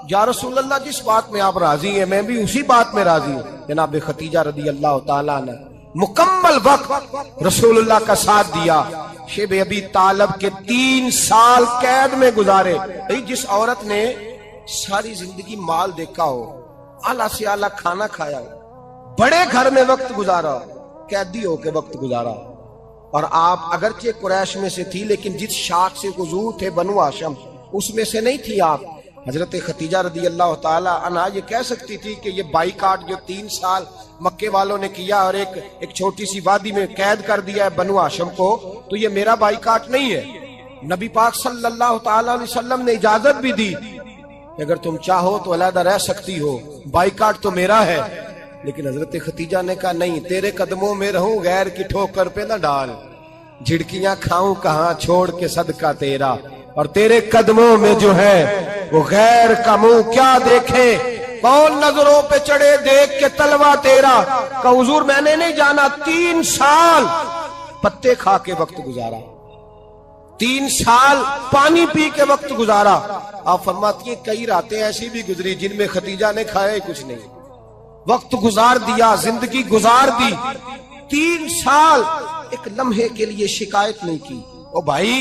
یا رسول اللہ جس بات میں آپ راضی ہیں میں بھی اسی بات میں راضی ہوں. جناب خدیجہ رضی اللہ تعالیٰ نے مکمل وقت رسول اللہ کا ساتھ دیا. شیب ابی طالب کے 3 سال قید میں گزارے. جس عورت نے ساری زندگی مال دیکھا ہو، اعلیٰ سے اعلیٰ کھانا کھایا ہو، بڑے گھر میں وقت گزارا، قیدی ہو کے وقت گزارا. اور آپ اگرچہ قریش میں سے تھی لیکن جس شاخ سے حضور تھے بنو ہاشم اس میں سے نہیں تھی آپ. حضرت خدیجہ رضی اللہ تعالی عنہا یہ کہہ سکتی تھی کہ یہ بائیکاٹ جو 3 سال مکے والوں نے کیا اور ایک چھوٹی سی وادی میں قید کر دیا ہے بنو ہاشم کو، تو یہ میرا بائیکاٹ نہیں ہے. نبی پاک صلی اللہ تعالی علیہ وسلم نے اجازت بھی دی اگر تم چاہو تو علیحدہ رہ سکتی ہو، بائیکاٹ تو میرا ہے۔ لیکن حضرت خدیجہ نے کہا نہیں، تیرے قدموں میں رہوں، غیر کی ٹھوکر پہ نہ ڈال، جھڑکیاں کھاؤں کہاں چھوڑ کے صدقہ تیرا، اور تیرے قدموں میں جو ہے وہ غیر کا منہ کیا دیکھے، کون نظروں پہ چڑھے دیکھ کے تلوا تیرا۔ کہ حضور میں نے نہیں جانا، 3 سال پتے کھا کے وقت گزارا، 3 سال پانی پی کے وقت گزارا۔ آپ فرماتی ہیں کئی راتیں ایسی بھی گزری جن میں خدیجہ نے کھایا ہی کچھ نہیں، وقت گزار دیا، زندگی گزار دی، 3 سال ایک لمحے کے لیے شکایت نہیں کی۔ او بھائی،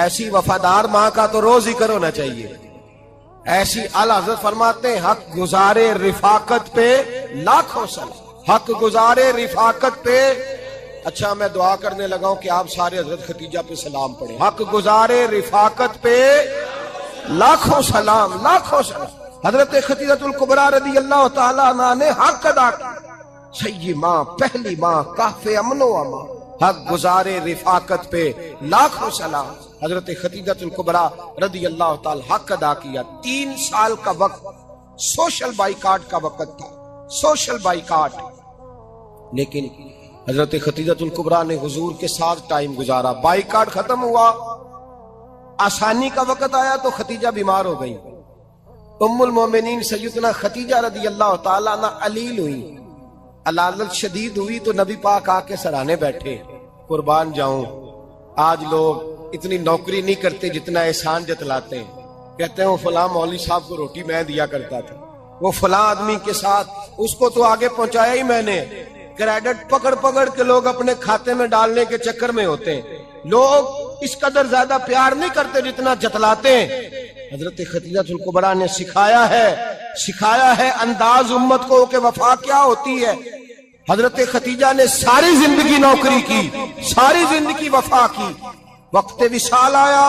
ایسی وفادار ماں کا تو روز ذکر ہونا چاہیے۔ ایسی اعلیٰ حضرت فرماتے ہیں حق گزارے رفاقت پہ لاکھوں سلام، حق گزارے رفاقت پہ۔ اچھا میں دعا کرنے لگا ہوں کہ آپ سارے حضرت خدیجہ پہ سلام پڑھیں۔ حق گزارے رفاقت پہ لاکھوں سلام، لاکھوں سلام۔ حضرت خدیجہ الکبریٰ رضی اللہ تعالیٰ عنہ نے حق ادا کیا، سیدی ماں، پہلی ماں، کہف امن و امان، حق گزارے رفاقت پہ لاکھوں سلام۔ حضرت خدیجہ الکبریٰ رضی اللہ تعالیٰ حق ادا کیا۔ 3 سال کا وقت سوشل بائیکاٹ کا وقت تھا، سوشل بائیکاٹ، لیکن حضرت خدیجہ الکبریٰ نے حضور کے ساتھ ٹائم گزارا۔ بائیکاٹ ختم ہوا، آسانی کا وقت آیا تو خدیجہ بیمار ہو گئی۔ ام المومنین سیدنا خدیجہ رضی اللہ تعالیٰ عنہ علیل ہوئی، علالت شدید ہوئی تو نبی پاک آ کے سرانے بیٹھے۔ قربان جاؤں، آج لوگ اتنی نوکری نہیں کرتے جتنا احسان جتلاتے ہیں۔ کہتے ہیں وہ فلاں مولوی صاحب کو روٹی میں دیا کرتا تھا، وہ فلاں آدمی کے ساتھ، اس کو تو آگے پہنچایا ہی میں نے۔ کریڈٹ پکڑ پکڑ کے لوگ اپنے کھاتے میں ڈالنے کے چکر میں ہوتے ہیں۔ لوگ اس قدر زیادہ پیار نہیں کرتے جتنا جتلاتے ہیں۔ حضرت خدیجہ الکبریٰ نے سکھایا ہے انداز امت کو کہ وفا کیا ہوتی ہے۔ حضرت خدیجہ نے ساری زندگی نوکری کی، ساری زندگی وفا کی۔ وقت وصال آیا،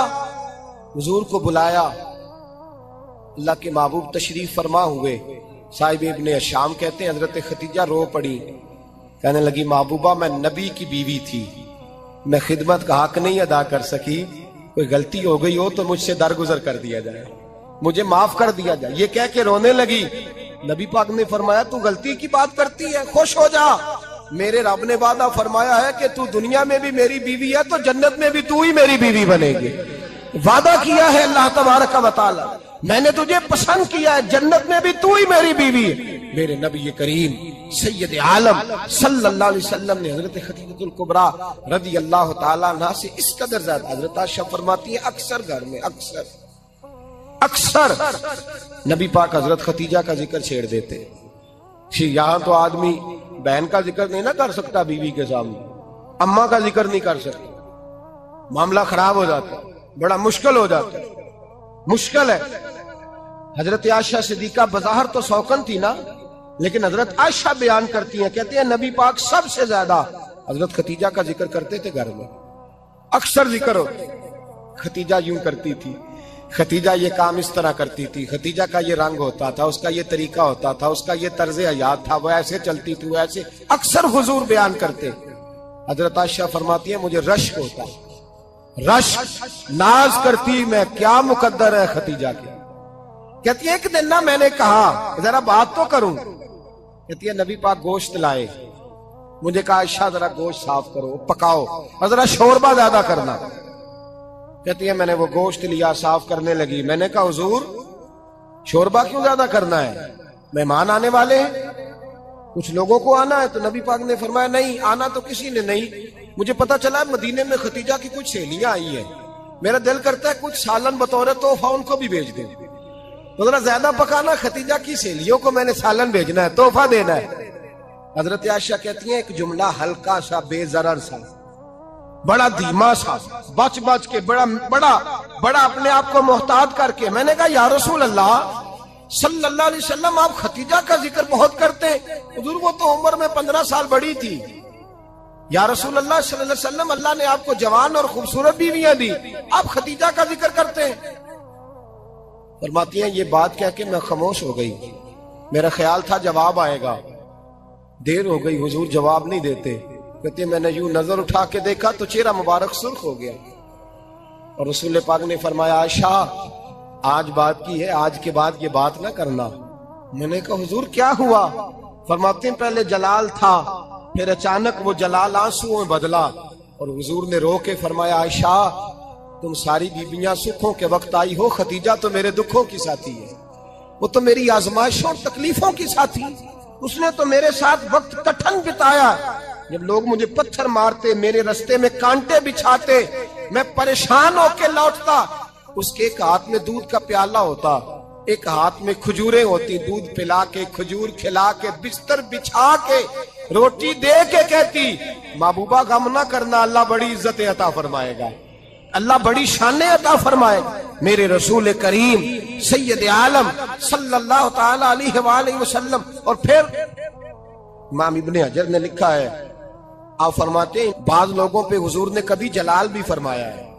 حضور کو بلایا، اللہ کے محبوب تشریف فرما ہوئے۔ صاحب ابن شام کہتے ہیں حضرت خدیجہ رو پڑی، کہنے لگی محبوبہ میں نبی کی بیوی تھی، میں خدمت کا حق نہیں ادا کر سکی، کوئی غلطی ہو گئی ہو تو مجھ سے درگزر کر دیا جائے، مجھے معاف کر دیا جائے۔ یہ کہہ کے رونے لگی۔ نبی پاک نے فرمایا تو غلطی کی بات کرتی ہے، خوش ہو جا، میرے رب نے وعدہ فرمایا ہے کہ تو دنیا میں بھی میری بیوی ہے تو جنت میں بھی تو ہی میری بیوی بنے گی۔ وعدہ کیا ہے اللہ تبارک و تعالی، میں نے تجھے پسند کیا ہے، جنت میں بھی تو ہی میری بیوی ہے۔ میرے نبی کریم سید عالم صلی اللہ علیہ وسلم نے حضرت خدیجہ الکبریٰ رضی اللہ تعالیٰ عنہ سے اس قدر زیادہ، حضرت عائشہ فرماتی ہے اکثر گھر میں اکثر نبی پاک حضرت خدیجہ کا ذکر چھیڑ دیتے۔ یہاں تو آدمی بہن کا ذکر نہیں نہ کر سکتا بیوی کے سامنے، اماں کا ذکر نہیں کر سکتا، معاملہ خراب ہو جاتا، بڑا مشکل ہو جاتا، مشکل ہے۔ حضرت عائشہ صدیقہ بظاہر تو سوکن تھی نا، لیکن حضرت عائشہ بیان کرتی ہیں، کہتے ہیں نبی پاک سب سے زیادہ حضرت خدیجہ کا ذکر کرتے تھے گھر میں، اکثر ذکر ہوتا۔ خدیجہ یوں کرتی تھی، خدیجہ یہ کام اس طرح کرتی تھی، خدیجہ کا یہ رنگ ہوتا تھا، اس کا یہ طریقہ ہوتا تھا، اس کا یہ طرز حیات تھا، وہ ایسے چلتی تھی، وہ ایسے، اکثر حضور بیان کرتے۔ حضرت عائشہ فرماتی ہے مجھے رشک ہوتا، رشک، ناز کرتی میں کیا مقدر ہے خدیجہ کے۔ کہتی ہے ایک دن نا میں نے کہا ذرا بات تو کروں، کہتی ہے نبی پاک گوشت لائے، مجھے کہا عائشہ ذرا گوشت صاف کرو، پکاؤ اور ذرا شوربہ زیادہ کرنا۔ کہتی ہے میں نے وہ گوشت لیا، صاف کرنے لگی، میں نے کہا حضور شوربہ کیوں زیادہ کرنا ہے، مہمان آنے والے ہیں، کچھ لوگوں کو آنا ہے۔ تو نبی پاک نے فرمایا نہیں، آنا تو کسی نے نہیں، مجھے پتا چلا مدینے میں خدیجہ کی کچھ سہیلیاں آئی ہیں، میرا دل کرتا ہے کچھ سالن بطور تحفہ ان کو بھی بھیج دیں، تو ذرا زیادہ پکانا، خدیجہ کی سہیلیوں کو میں نے سالن بھیجنا ہے، تحفہ دینا ہے۔ حضرت عائشہ کہتی ہیں ایک جملہ ہلکا سا، بے ضرر سا، بڑا دھیما سا، بچ بچ کے، بڑا اپنے آپ کو محتاط کر کے، میں نے کہا یا رسول اللہ صلی اللہ علیہ وسلم آپ خدیجہ کا ذکر بہت کرتے، حضور وہ تو عمر میں 15 سال بڑی تھی، یا رسول اللہ صلی اللہ علیہ وسلم اللہ نے آپ کو جوان اور خوبصورت بیویاں دی، آپ خدیجہ کا ذکر کرتے ہیں۔ فرماتی ہیں یہ بات کہہ کے میں خاموش ہو گئی، میرا خیال تھا جواب آئے گا، دیر ہو گئی، حضور جواب نہیں دیتے۔ کہتے ہیں میں نے یوں نظر اٹھا کے دیکھا تو چہرہ مبارک سرخ ہو گیا، اور رسول پاک نے فرمایا عائشہ آج بات کی ہے، آج کے بعد یہ بات نہ کرنا۔ میں نے کہا حضور کیا ہوا؟ فرماتے ہیں پہلے جلال تھا، پھر اچانک وہ جلال آنسو میں بدلا، اور حضور نے رو کے فرمایا عائشہ تم ساری بیویاں سکھوں کے وقت آئی ہو، ختیجہ تو میرے دکھوں کی ساتھی ہے، وہ تو میری آزمائشوں اور تکلیفوں کی ساتھی، اس نے تو میرے ساتھ وقت کٹھن بتایا، جب لوگ مجھے پتھر مارتے، میرے رستے میں کانٹے بچھاتے، میں پریشان ہو کے لوٹتا، اس کے ایک ہاتھ میں دودھ کا پیالہ ہوتا، ایک ہاتھ میں کھجوریں ہوتی، دودھ پلا کے کھجور کھلا کے بستر بچھا کے روٹی دے کے کہتی محبوبہ غم نہ کرنا، اللہ بڑی عزت عطا فرمائے گا، اللہ بڑی شان عطا فرمائے گا۔ میرے رسول کریم سید عالم صلی اللہ تعالی علیہ وآلہ وسلم۔ اور پھر امام ابن حجر نے لکھا ہے، آپ فرماتے ہیں بعض لوگوں پہ حضور نے کبھی جلال بھی فرمایا ہے،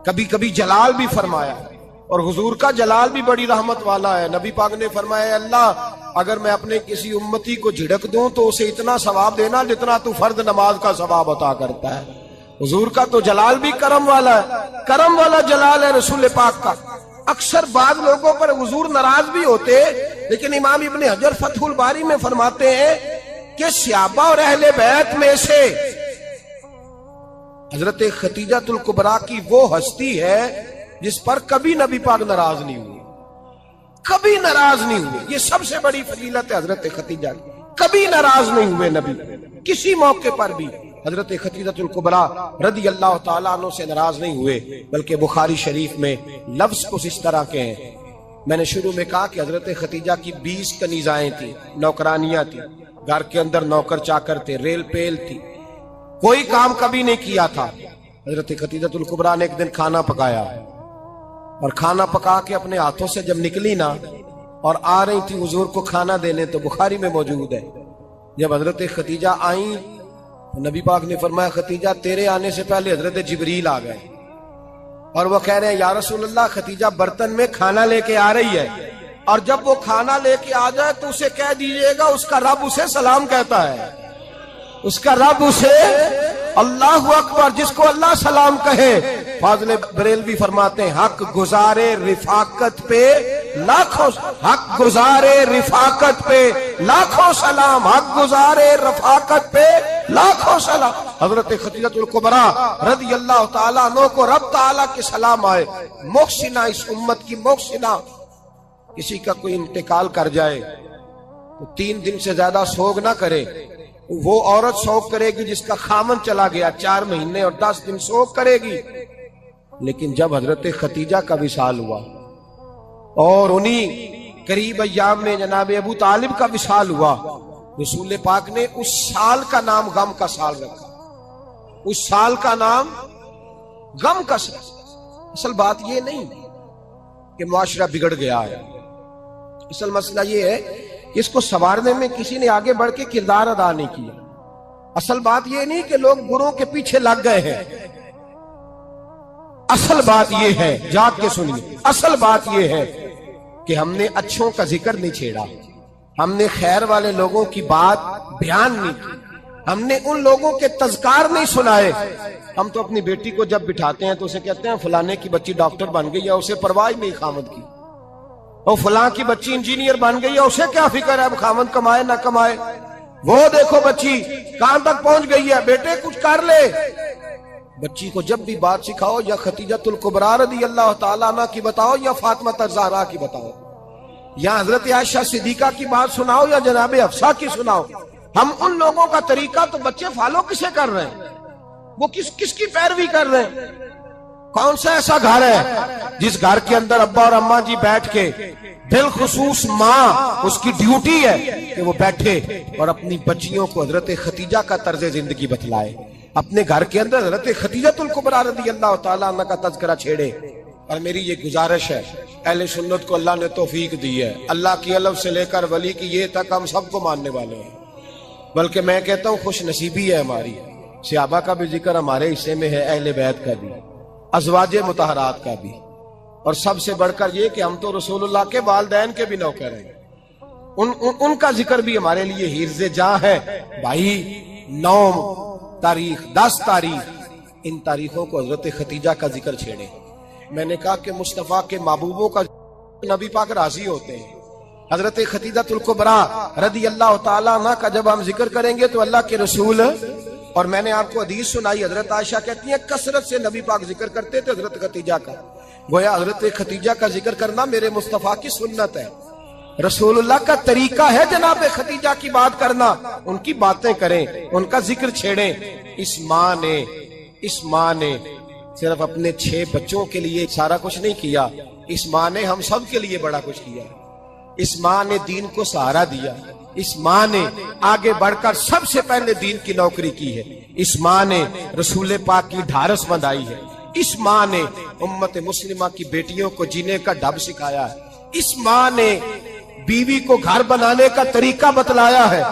کبھی کبھی جلال بھی فرمایا ہے، اور حضور کا جلال بھی بڑی رحمت والا ہے۔ نبی پاک نے فرمایا اللہ اگر میں اپنے کسی امتی کو جھڑک دوں تو اسے اتنا ثواب دینا جتنا تو فرض نماز کا ثواب عطا کرتا ہے۔ حضور کا تو جلال بھی کرم والا ہے، کرم والا جلال ہے رسول پاک کا۔ اکثر بعض لوگوں پر حضور ناراض بھی ہوتے، لیکن امام ابن حجر فتح الباری میں فرماتے ہیں کہ صحابہ اور اہل بیت میں سے حضرت ختیجہ الکبریٰ کی وہ ہستی ہے جس پر کبھی نبی پاک ناراض نہیں ہوئے، کبھی ناراض نہیں ہوئے۔ یہ سب سے بڑی فضیلت ہے حضرت ختیجہ کی، کبھی ناراض نہیں ہوئے نبی، کسی موقع پر بھی حضرت ختیجہ الکبریٰ رضی اللہ تعالیٰ عنہ سے ناراض نہیں ہوئے، بلکہ بخاری شریف میں لفظ کچھ اس طرح کے ہیں۔ میں نے شروع میں کہا کہ حضرت ختیجہ کی 20 کنیزائیں تھیں، نوکرانیاں تھیں، گھر کے اندر نوکر چاکر تھے، ریل پیل تھی، کوئی کام کبھی نہیں کیا تھا۔ حضرت ختیجہ الکبریٰ نے ایک دن کھانا پکایا، اور کھانا پکا کے اپنے ہاتھوں سے جب نکلی نا اور آ رہی تھی حضور کو کھانا دینے، تو بخاری میں موجود ہے جب حضرت ختیجہ آئیں تو نبی پاک نے فرمایا ختیجہ تیرے آنے سے پہلے حضرت جبریل آ گئے، اور وہ کہہ رہے ہیں یا رسول اللہ ختیجہ برتن میں کھانا لے کے آ رہی ہے، اور جب وہ کھانا لے کے آ جائے تو اسے کہہ دیجئے گا اس کا رب اسے سلام کہتا ہے، اس کا رب اسے اللہ اکبر، جس کو اللہ سلام کہے۔ فاضل بریلوی فرماتے ہیں حق گزارے رفاقت پہ لاکھوں، حق گزارے رفاقت پہ لاکھوں سلام، حق گزارے رفاقت پہ لاکھوں سلام۔ حضرت ختیجہ الکبریٰ رضی اللہ تعالیٰ عنہ کو رب تعالیٰ کے سلام آئے، محسنہ، اس امت کی محسنہ۔ کسی کا کوئی انتقال کر جائے تو 3 دن سے زیادہ سوگ نہ کرے، وہ عورت سوگ کرے گی جس کا خامن چلا گیا، 4 مہینے اور 10 دن سوگ کرے گی۔ لیکن جب حضرت ختیجہ کا وصال ہوا اور انہی قریب ایام میں جناب ابو طالب کا وصال ہوا، رسول پاک نے اس سال کا نام غم کا سال رکھا، اس سال کا نام غم کا سال۔ اصل بات یہ نہیں کہ معاشرہ بگڑ گیا ہے، اصل مسئلہ یہ ہے کہ اس کو سنوارنے میں کسی نے آگے بڑھ کے کردار ادا نہیں کیا۔ اصل بات یہ نہیں کہ لوگ بروں کے پیچھے لگ گئے ہیں، اصل بات یہ ہے، جاگ کے سنیے، اصل بات یہ ہے کہ ہم نے اچھوں کا ذکر نہیں چھیڑا، ہم نے خیر والے لوگوں کی بات بیان نہیں کی، ہم نے ان لوگوں کے تذکار نہیں سنائے۔ ہم تو اپنی بیٹی کو جب بٹھاتے ہیں تو اسے کہتے ہیں فلانے کی بچی ڈاکٹر بن گئی ہے، اسے پرواہ نہیں خامد کی، اور فلاں کی بچی انجینئر بن گئی ہے، اسے کیا فکر ہے اب خامد کمائے نہ کمائے، وہ دیکھو بچی کہاں تک پہنچ گئی ہے، بیٹے کچھ کر لے۔ بچی کو جب بھی بات سکھاؤ یا ختیجہ الکبریٰ رضی اللہ تعالیٰ عنہ کی بتاؤ یا فاطمہ الزہرا کی بتاؤ، یا حضرت عائشہ صدیقہ کی بات سناؤ یا جناب حفصہ کی سناؤ۔ ہم ان لوگوں کا طریقہ تو بچے فالو کسے کر رہے ہیں، وہ کس کی پیروی کر رہے ہیں؟ کون سا ایسا گھر ہے جس گھر کے اندر ابا اور اماں جی بیٹھ کے، بالخصوص ماں، اس کی ڈیوٹی ہے کہ وہ بیٹھے اور اپنی بچیوں کو حضرت ختیجہ کا طرز زندگی بتلائے، اپنے گھر کے اندر حضرت ختیجہ الکبریٰ رضی اللہ تعالیٰ عنہ کا تذکرہ چھیڑے۔ اور میری یہ گزارش ہے، اہل سنت کو اللہ نے توفیق دی ہے، اللہ کی الف سے لے کر ولی کی یہ تک ہم سب کو ماننے والے ہیں، بلکہ میں کہتا ہوں خوش نصیبی ہے ہماری، صحابہ کا بھی ذکر ہمارے حصے میں ہے، اہل بیت کا بھی، ازواج مطہرات کا بھی، اور سب سے بڑھ کر یہ کہ ہم تو رسول اللہ کے والدین کے بھی نوکر ہیں، ان کا ذکر بھی ہمارے لیے حرز جاں ہے۔ بھائی 9 تاریخ 10 تاریخ ان تاریخوں کو حضرت ختیجہ کا ذکر چھیڑے، میں نے کہا کہ مصطفیٰ کے محبوبوں کا نبی پاک راضی ہوتے ہیں۔ حضرت خدیجۃ الکبریٰ رضی اللہ تعالیٰ عنہ کا جب ہم ذکر کریں گے تو اللہ کے رسول، اور میں نے آپ کو حدیث سنائی، حضرت عائشہ کہتی ہیں کثرت سے نبی پاک ذکر کرتے تھے حضرت خدیجہ کا، گویا حضرت خدیجہ کا ذکر کرنا میرے مصطفیٰ کی سنت ہے، رسول اللہ کا طریقہ ہے جناب خدیجہ کی بات کرنا، ان کی باتیں کریں، ان کا ذکر چھیڑیں۔ اس ماں نے صرف اپنے 6 بچوں کے لیے سارا کچھ نہیں کیا، اس ماں نے ہم سب کے لیے بڑا کچھ کیا، اس ماں نے دین کو سہارا دیا، اس ماں نے آگے بڑھ کر سب سے پہلے دین کی نوکری کی ہے، اس ماں نے رسول پاک کی ڈھارس بندھائی ہے، اس ماں نے امت مسلمہ کی بیٹیوں کو جینے کا ڈھب سکھایا ہے، اس ماں نے بیوی کو گھر بنانے کا طریقہ بتلایا ہے،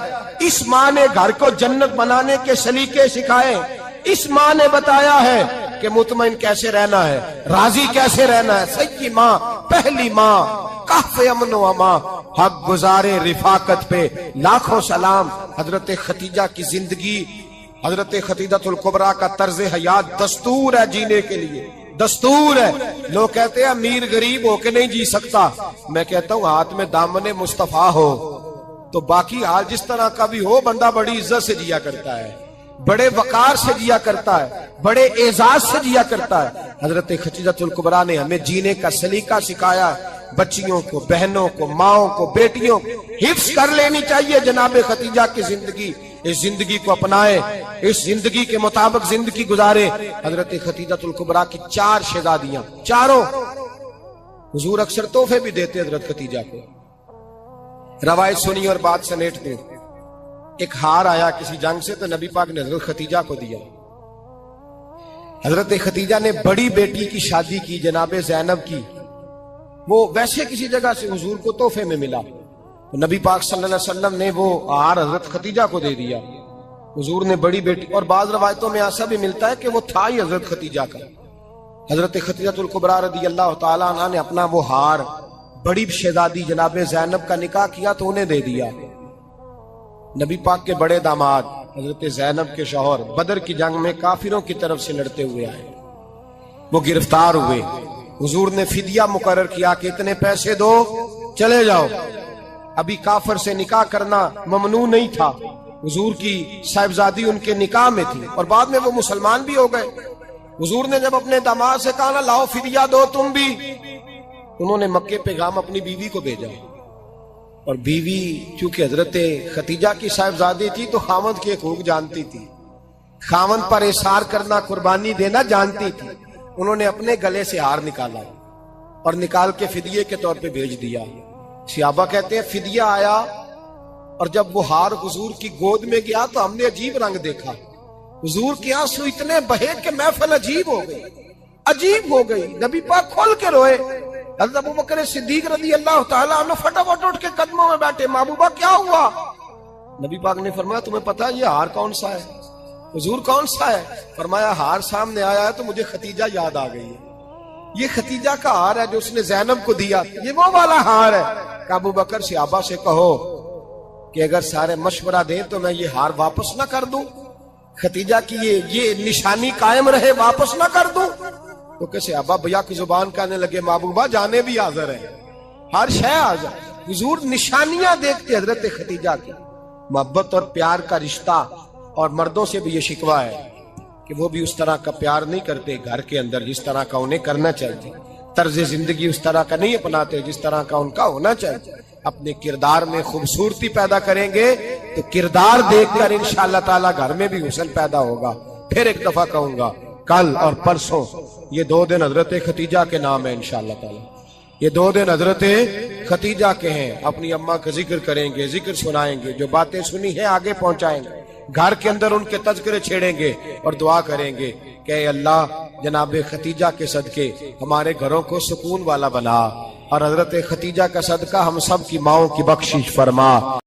اس ماں نے گھر کو جنت بنانے کے سلیقے سکھائے، اس ماں نے بتایا ہے کہ مطمئن کیسے رہنا ہے، راضی کیسے رہنا ہے۔ سچی ماں، پہلی ماں، کہف امن و امان، حق گزارے رفاقت پہ لاکھوں سلام۔ حضرت خدیجہ کی زندگی، حضرت خدیجۃ الکبریٰ کا طرز حیات دستور ہے جینے کے لیے، دستور ہے۔ لوگ کہتے ہیں امیر غریب ہو کے نہیں جی سکتا، میں کہتا ہوں ہاتھ میں دامن مصطفیٰ ہو تو باقی حال جس طرح کا بھی ہو، بندہ بڑی عزت سے جیا کرتا ہے، بڑے وقار سے جیا کرتا ہے، بڑے اعزاز سے جیا کرتا ہے۔ حضرت خدیجۃ الکبریٰ نے ہمیں جینے کا سلیقہ سکھایا ہے، بچیوں کو، بہنوں کو، ماؤں کو، بیٹیوں کو حفظ کر لینی چاہیے جناب خدیجہ کی زندگی، اس زندگی کو اپنائیں، اس زندگی کے مطابق زندگی گزارے۔ حضرت خدیجۃ الکبریٰ کی 4 شہزادیاں، چاروں حضور اکثر تحفے بھی دیتے حضرت خدیجہ کو۔ روایت سنی اور بات سمیٹ دیں، ایک ہار آیا کسی جنگ سے تو نبی پاک نے حضرت خدیجہ کو دیا۔ حضرت خدیجہ نے بڑی بیٹی کی شادی کی جناب زینب کی، وہ ویسے کسی جگہ سے حضور کو تحفے میں ملا، تو نبی پاک صلی اللہ علیہ وسلم نے وہ ہار حضرت خدیجہ کو دے دیا۔ حضور نے بڑی بیٹی، اور بعض روایتوں میں ایسا بھی ملتا ہے کہ وہ تھا ہی حضرت خدیجہ کا۔ حضرت خدیجۃ الکبریٰ رضی اللہ تعالیٰ عنہ نے اپنا وہ ہار بڑی شہزادی جناب زینب کا نکاح کیا تو انہیں دے دیا۔ نبی پاک کے بڑے داماد حضرت زینب کے شوہر بدر کی جنگ میں کافروں کی طرف سے لڑتے ہوئے آئے، وہ گرفتار ہوئے، حضور نے فدیہ مقرر کیا کہ اتنے پیسے دو چلے جاؤ۔ ابھی کافر سے نکاح کرنا ممنوع نہیں تھا، حضور کی صاحبزادی ان کے نکاح میں تھی اور بعد میں وہ مسلمان بھی ہو گئے۔ حضور نے جب اپنے داماد سے کہا نا لاؤ فدیہ دو تم بھی، انہوں نے مکے پیغام اپنی بیوی کو بھیجا، اور بیوی چونکہ حضرت خدیجہ کی صاحبزادی تھی تو خاوند کے حقوق جانتی تھی، خاوند پر احسار کرنا، قربانی دینا جانتی تھی۔ انہوں نے اپنے گلے سے ہار نکالا اور نکال کے فدیے کے طور پہ بھیج دیا۔ صحابہ کہتے ہیں فدیہ آیا اور جب وہ ہار حضور کی گود میں گیا تو ہم نے عجیب رنگ دیکھا، حضور کے آنسو اتنے بہے کہ محفل عجیب ہو گئی، عجیب ہو گئی، نبی پاک کھول کے روئے۔ حضرت ابوبکر صدیق رضی اللہ تعالیٰ عنہ فٹافٹ اٹھ کے قدموں میں بیٹھے، محبوبہ کیا ہوا؟ نبی پاک نے فرمایا تمہیں پتا ہے یہ ہار کون سا ہے؟ حضور کون سا ہے؟ فرمایا ہار سامنے آیا ہے تو مجھے خدیجہ یاد آ گئی ہے، یہ خدیجہ کا ہار ہے جو اس نے زینب کو دیا، یہ وہ والا ہار ہے۔ کہ ابوبکر صحابہ سے کہو کہ اگر سارے مشورہ دیں تو میں یہ ہار واپس نہ کر دوں، خدیجہ کی یہ نشانی قائم رہے، واپس نہ کر دوں؟ تو کہ صحابہ بھیا کی زبان کہنے لگے محبوبہ جانے بھی حاضر ہیں، ہر شے حاضر۔ حضور نشانیاں دیکھتے حضرت خدیجہ کی، محبت اور پیار کا رشتہ، اور مردوں سے بھی یہ شکوہ ہے کہ وہ بھی اس طرح کا پیار نہیں کرتے گھر کے اندر جس طرح کا انہیں کرنا چاہیے، طرز زندگی اس طرح کا نہیں اپناتے جس طرح کا ان کا ہونا چاہیے۔ اپنے کردار میں خوبصورتی پیدا کریں گے تو کردار دیکھ کر انشاءاللہ تعالی گھر میں بھی حسن پیدا ہوگا۔ پھر ایک دفعہ کہوں گا، کل اور پرسوں یہ 2 دن حضرت خدیجہ کے نام ہے انشاءاللہ تعالی، یہ 2 دن حضرت خدیجہ کے ہیں۔ اپنی اماں کا ذکر کریں گے، ذکر سنائیں گے، جو باتیں سنی ہیں آگے پہنچائیں گے، گھر کے اندر ان کے تذکرے چھیڑیں گے اور دعا کریں گے کہ اے اللہ جناب خدیجہ کے صدقے ہمارے گھروں کو سکون والا بنا، اور حضرت خدیجہ کا صدقہ ہم سب کی ماؤں کی بخشش فرما۔